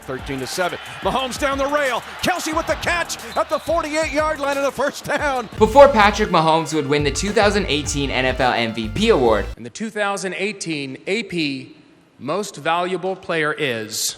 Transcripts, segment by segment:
13-7. Mahomes down the rail. Kelsey with the catch at the 48-yard line and a first down. Before Patrick Mahomes would win the 2018 NFL MVP award. And the 2018 AP Most Valuable Player is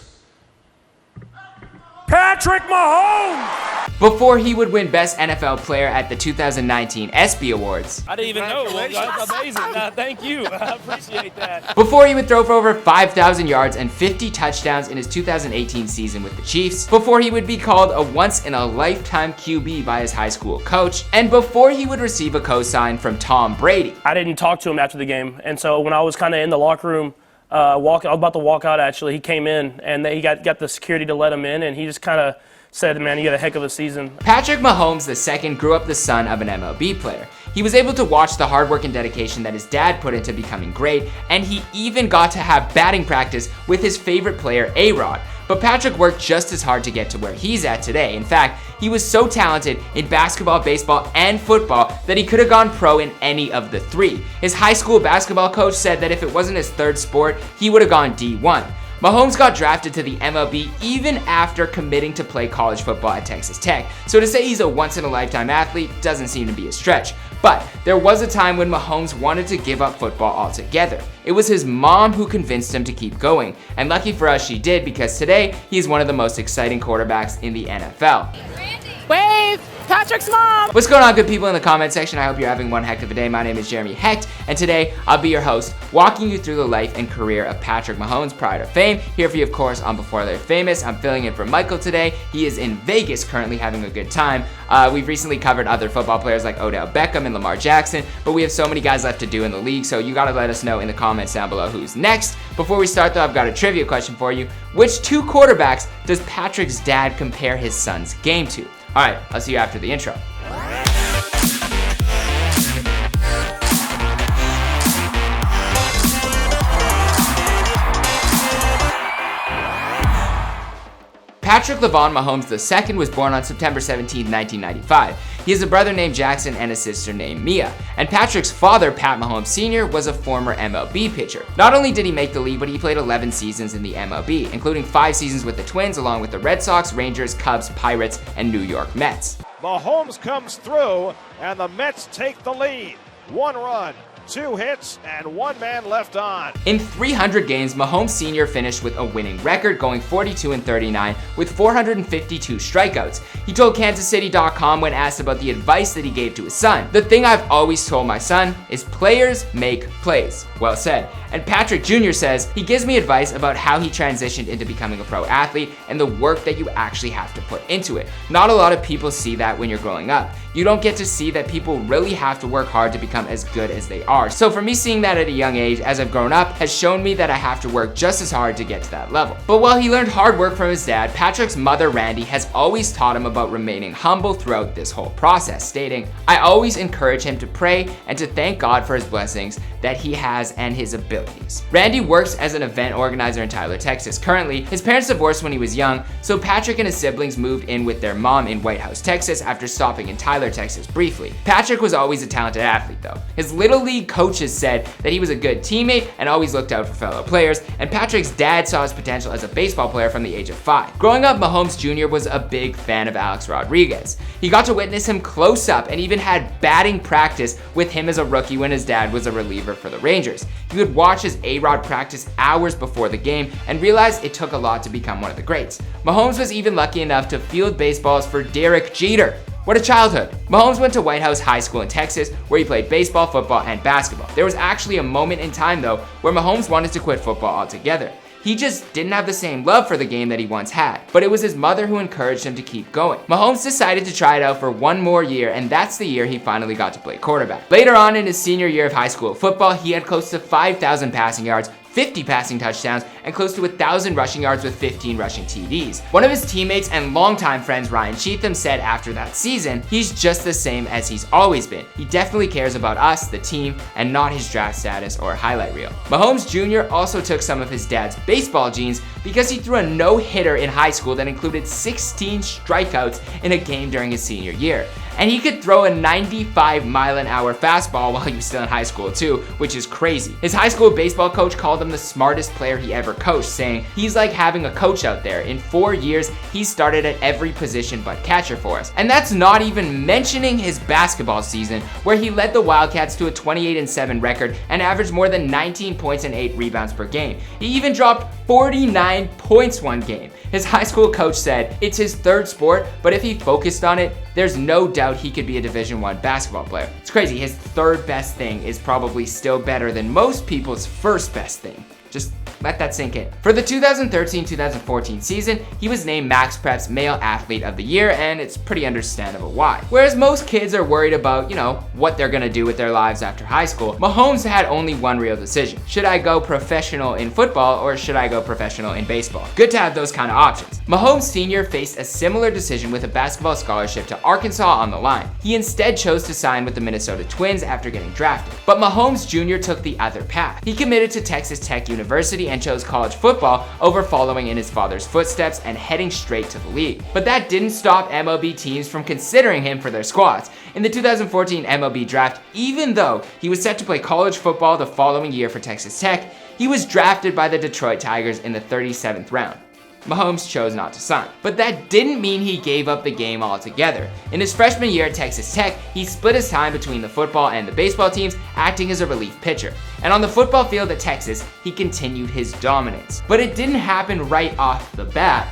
Patrick Mahomes! Before he would win Best NFL Player at the 2019 ESPY Awards. I didn't even know. Well, that's amazing. Thank you. I appreciate that. Before he would throw for over 5,000 yards and 50 touchdowns in his 2018 season with the Chiefs. Before he would be called a once-in-a-lifetime QB by his high school coach. And before he would receive a cosign from Tom Brady. I didn't talk to him after the game, and so when I was kind of in the locker room, I was about to walk out actually, he came in, and he got the security to let him in, and he just kind of said, man, you had a heck of a season. Patrick Mahomes II grew up the son of an MLB player. He was able to watch the hard work and dedication that his dad put into becoming great, and he even got to have batting practice with his favorite player, A-Rod. But Patrick worked just as hard to get to where he's at today. In fact, he was so talented in basketball, baseball, and football that he could have gone pro in any of the three. His high school basketball coach said that if it wasn't his third sport, he would have gone D1. Mahomes got drafted to the MLB even after committing to play college football at Texas Tech. So to say he's a once-in-a-lifetime athlete doesn't seem to be a stretch. But there was a time when Mahomes wanted to give up football altogether. It was his mom who convinced him to keep going. And lucky for us, she did, because today he is one of the most exciting quarterbacks in the NFL. Wave! Patrick's mom! What's going on, good people in the comment section? I hope you're having one heck of a day. My name is Jeremy Hecht, and today I'll be your host, walking you through the life and career of Patrick Mahomes prior to fame. Here for you, of course, on Before They're Famous. I'm filling in for Michael today. He is in Vegas currently having a good time. We've recently covered other football players like Odell Beckham and Lamar Jackson, but we have so many guys left to do in the league, so you gotta let us know in the comments down below who's next. Before we start though, I've got a trivia question for you. Which two quarterbacks does Patrick's dad compare his son's game to? All right, I'll see you after the intro. Patrick Lavon Mahomes II was born on September 17, 1995. He has a brother named Jackson and a sister named Mia. And Patrick's father, Pat Mahomes Sr., was a former MLB pitcher. Not only did he make the league, but he played 11 seasons in the MLB, including 5 seasons with the Twins, along with the Red Sox, Rangers, Cubs, Pirates, and New York Mets. Mahomes comes through, and the Mets take the lead. 1 run, 2 hits, and 1 man left on. In 300 games, Mahomes Sr. finished with a winning record, going 42-39 with 452 strikeouts. He told KansasCity.com when asked about the advice that he gave to his son, "The thing I've always told my son is players make plays." Well said. And Patrick Jr. says, he gives me advice about how he transitioned into becoming a pro athlete and the work that you actually have to put into it. Not a lot of people see that when you're growing up. You don't get to see that people really have to work hard to become as good as they are. So for me, seeing that at a young age as I've grown up has shown me that I have to work just as hard to get to that level. But while he learned hard work from his dad, Patrick's mother, Randy, has always taught him about remaining humble throughout this whole process, stating, "I always encourage him to pray and to thank God for his blessings that he has and his abilities." Randy works as an event organizer in Tyler, Texas. Currently, his parents divorced when he was young, so Patrick and his siblings moved in with their mom in White House, Texas after stopping in Tyler, Texas briefly. Patrick was always a talented athlete though. His little league coaches said that he was a good teammate and always looked out for fellow players, and Patrick's dad saw his potential as a baseball player from the age of 5. Growing up, Mahomes Jr. was a big fan of Alex Rodriguez. He got to witness him close up and even had batting practice with him as a rookie when his dad was a reliever for the Rangers. He would watch his A-Rod practice hours before the game and realized it took a lot to become one of the greats. Mahomes was even lucky enough to field baseballs for Derek Jeter. What a childhood. Mahomes went to White House High School in Texas, where he played baseball, football, and basketball. There was actually a moment in time though where Mahomes wanted to quit football altogether. He just didn't have the same love for the game that he once had, but it was his mother who encouraged him to keep going. Mahomes decided to try it out for 1 more year, and that's the year he finally got to play quarterback. Later on in his senior year of high school football, he had close to 5,000 passing yards, 50 passing touchdowns, and close to 1,000 rushing yards with 15 rushing TDs. One of his teammates and longtime friends, Ryan Cheatham, said after that season, "He's just the same as he's always been. He definitely cares about us, the team, and not his draft status or highlight reel." Mahomes Jr. also took some of his dad's baseball genes because he threw a no-hitter in high school that included 16 strikeouts in a game during his senior year. And he could throw a 95-mile-an-hour fastball while he was still in high school too, which is crazy. His high school baseball coach called him the smartest player he ever coached, saying, "He's like having a coach out there. In 4 years, he started at every position but catcher for us." And that's not even mentioning his basketball season, where he led the Wildcats to a 28-7 record and averaged more than 19 points and 8 rebounds per game. He even dropped 49 points one game. His high school coach said it's his third sport, but if he focused on it, there's no doubt he could be a Division I basketball player. It's crazy, his third best thing is probably still better than most people's first best thing. Just let that sink in. For the 2013-2014 season, he was named Max Prep's Male Athlete of the Year, and it's pretty understandable why. Whereas most kids are worried about, what they're gonna do with their lives after high school, Mahomes had only one real decision. Should I go professional in football or should I go professional in baseball? Good to have those kind of options. Mahomes Sr. faced a similar decision with a basketball scholarship to Arkansas on the line. He instead chose to sign with the Minnesota Twins after getting drafted. But Mahomes Jr. took the other path. He committed to Texas Tech University and chose college football over following in his father's footsteps and heading straight to the league. But that didn't stop MLB teams from considering him for their squads. In the 2014 MLB draft, even though he was set to play college football the following year for Texas Tech, he was drafted by the Detroit Tigers in the 37th round. Mahomes chose not to sign. But that didn't mean he gave up the game altogether. In his freshman year at Texas Tech, he split his time between the football and the baseball teams, acting as a relief pitcher. And on the football field at Texas, he continued his dominance. But it didn't happen right off the bat.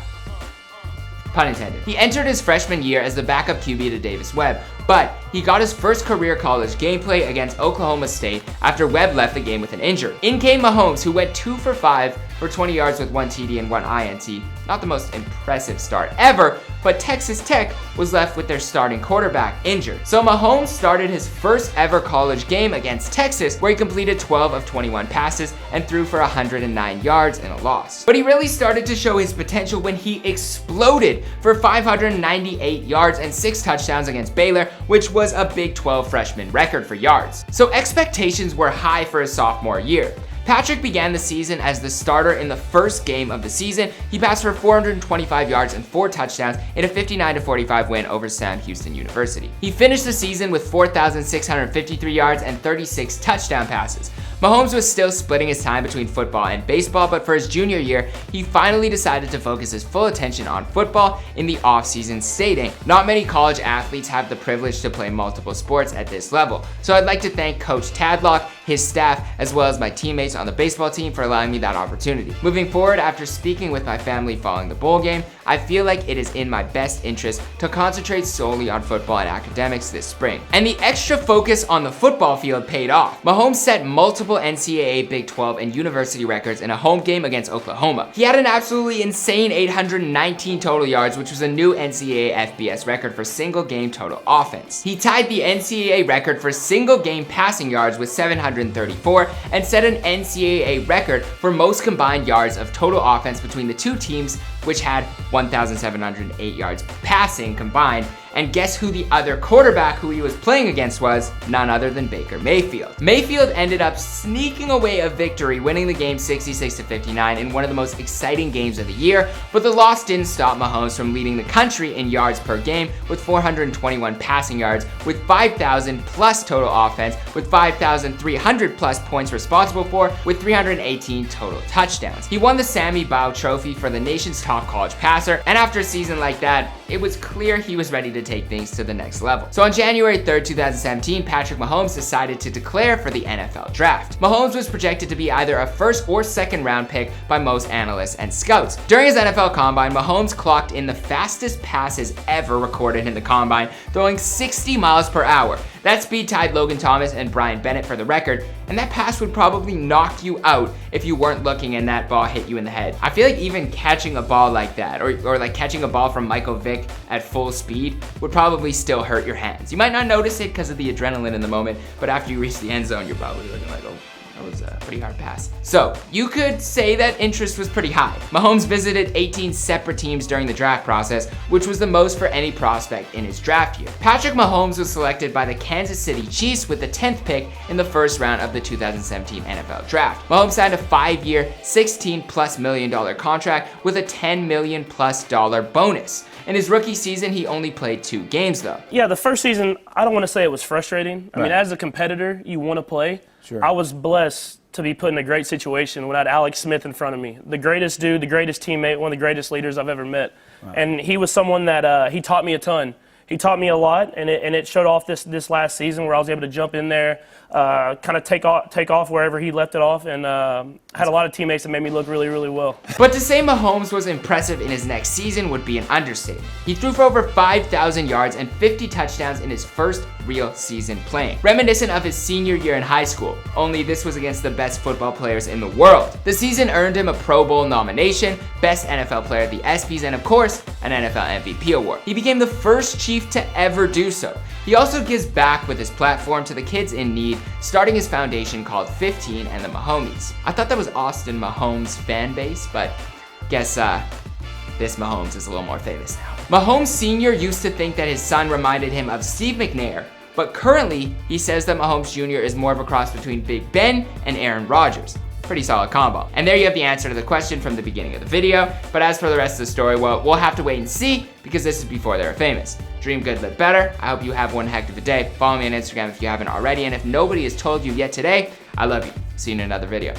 Pun intended. He entered his freshman year as the backup QB to Davis Webb, but he got his first career college gameplay against Oklahoma State after Webb left the game with an injury. In came Mahomes, who went 2 for 5 for 20 yards with 1 TD and 1 INT. Not the most impressive start ever, but Texas Tech was left with their starting quarterback injured. So Mahomes started his first ever college game against Texas, where he completed 12 of 21 passes and threw for 109 yards in a loss. But he really started to show his potential when he exploded for 598 yards and 6 touchdowns against Baylor, which was a Big 12 freshman record for yards. So expectations were high for his sophomore year. Patrick began the season as the starter in the first game of the season. He passed for 425 yards and 4 touchdowns in a 59-45 win over Sam Houston University. He finished the season with 4,653 yards and 36 touchdown passes. Mahomes was still splitting his time between football and baseball, but for his junior year, he finally decided to focus his full attention on football in the offseason, stating, "Not many college athletes have the privilege to play multiple sports at this level. So I'd like to thank Coach Tadlock, his staff, as well as my teammates on the baseball team for allowing me that opportunity. Moving forward, after speaking with my family following the bowl game, I feel like it is in my best interest to concentrate solely on football and academics this spring." And the extra focus on the football field paid off. Mahomes set multiple NCAA, Big 12, and university records in a home game against Oklahoma. He had an absolutely insane 819 total yards, which was a new NCAA FBS record for single game total offense. He tied the NCAA record for single game passing yards with 734 and set an NCAA record for most combined yards of total offense between the two teams, which had 1,708 yards passing combined. And guess who the other quarterback who he was playing against was? None other than Baker Mayfield. Mayfield ended up sneaking away a victory, winning the game 66-59 in one of the most exciting games of the year, but the loss didn't stop Mahomes from leading the country in yards per game with 421 passing yards, with 5,000 plus total offense, with 5,300 plus points responsible for, with 318 total touchdowns. He won the Sammy Baugh Trophy for the nation's top college passer, and after a season like that, it was clear he was ready to take things to the next level. So on January 3rd, 2017, Patrick Mahomes decided to declare for the NFL draft. Mahomes was projected to be either a first or second round pick by most analysts and scouts. During his NFL combine, Mahomes clocked in the fastest passes ever recorded in the combine, throwing 60 miles per hour. That speed tied Logan Thomas and Brian Bennett for the record, and that pass would probably knock you out if you weren't looking and that ball hit you in the head. I feel like even catching a ball like that, or like catching a ball from Michael Vick at full speed, would probably still hurt your hands. You might not notice it because of the adrenaline in the moment, but after you reach the end zone, you're probably looking like, oh, that was a pretty hard pass. So you could say that interest was pretty high. Mahomes visited 18 separate teams during the draft process, which was the most for any prospect in his draft year. Patrick Mahomes was selected by the Kansas City Chiefs with the 10th pick in the first round of the 2017 NFL draft. Mahomes signed a 5-year, $16+ million contract with a $10 million+ bonus. In his rookie season, he only played 2 games though. Yeah, the first season, I don't want to say it was frustrating. I mean, Right. as a competitor, you want to play. Sure. I was blessed to be put in a great situation when I had Alex Smith in front of me. The greatest dude, the greatest teammate, one of the greatest leaders I've ever met. Wow. And he was someone that he taught me a ton. He taught me a lot, and it showed off this last season where I was able to jump in there, kind of take off wherever he left it off, and had a lot of teammates that made me look really, really well. But to say Mahomes was impressive in his next season would be an understatement. He threw for over 5,000 yards and 50 touchdowns in his first real season playing, reminiscent of his senior year in high school, only this was against the best football players in the world. The season earned him a Pro Bowl nomination, Best NFL Player at the ESPYs, and of course, an NFL MVP award. He became the first Chief to ever do so. He also gives back with his platform to the kids in need, starting his foundation called 15 and the Mahomies. I thought that was Austin Mahomes' fan base, but guess this Mahomes is a little more famous now. Mahomes Sr. used to think that his son reminded him of Steve McNair, but currently he says that Mahomes Jr. is more of a cross between Big Ben and Aaron Rodgers. Pretty solid combo. And there you have the answer to the question from the beginning of the video. But as for the rest of the story, well, we'll have to wait and see because this is before they were famous. Dream good, live better. I hope you have one heck of a day. Follow me on Instagram if you haven't already. And if nobody has told you yet today, I love you. See you in another video.